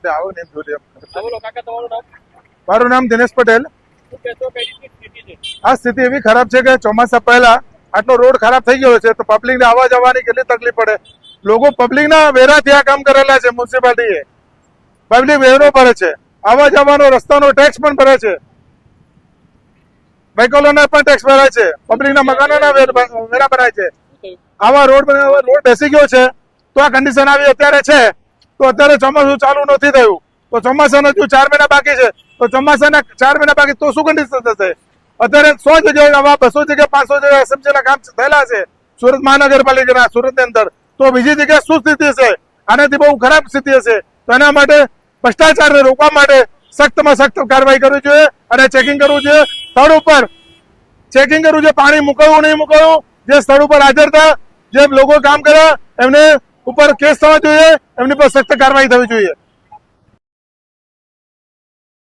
એટલે આવો ને જોઈએ. મારું નામ દિનેશ પટેલ. આ સ્થિતિ એવી ખરાબ છે કે ચોમાસા પહેલા આટલો રોડ ખરાબ થઈ ગયો છે તો પબ્લિક ને આવવા જવાની કેટલી તકલીફ પડે. લોકો પબ્લિક ના વેરાથી આ કામ કરેલા છે. મ્યુનિસિપાલિટીએ પબ્લિક વેરો ભરે છે, આવવા જવાનો રસ્તાનો ટેક્સ પણ ભરે છે, વ્હીકલોના પણ ટેક્સ ભરાય છે, પબ્લિકના મકાનોના વેરા ભરાય છે. આવા રોડ બેસી ગયો છે તો આ કન્ડિશન આવી અત્યારે છે. તો અત્યારે ચોમાસું ચાલુ નથી થયું તો ચોમાસાના હજુ 4 મહિના બાકી છે તો ચોમાસાના 4 મહિના બાકી તો શું કન્ડિશન થશે? અત્યારે 100 જગ્યાએ આવા 200 જગ્યાએ 500 જગ્યાએ એસએમસી ના કામ થયેલા છે સુરત મહાનગરપાલિકાના સુરત ની અંદર. તો બીજી જગ્યાએ શું સ્થિતિ હશે? આનાથી બહુ ખરાબ સ્થિતિ હશે. તો એના માટે ભ્રષ્ટાચારને રોકવા માટે સખ્તમાં સખ્ત કાર્યવાહી કરવી જોઈએ અને ચેકિંગ કરવું જોઈએ. સ્થળ ઉપર ચેકિંગ કરવું જોઈએ, પાણી મૂકવું નહીં મૂકવું. જે સ્થળ ઉપર હાજર હતા, જે લોકો કામ કર્યા એમને ઉપર કેસ થવા જોઈએ, એમની પર સખ્ત કાર્યવાહી થવી જોઈએ.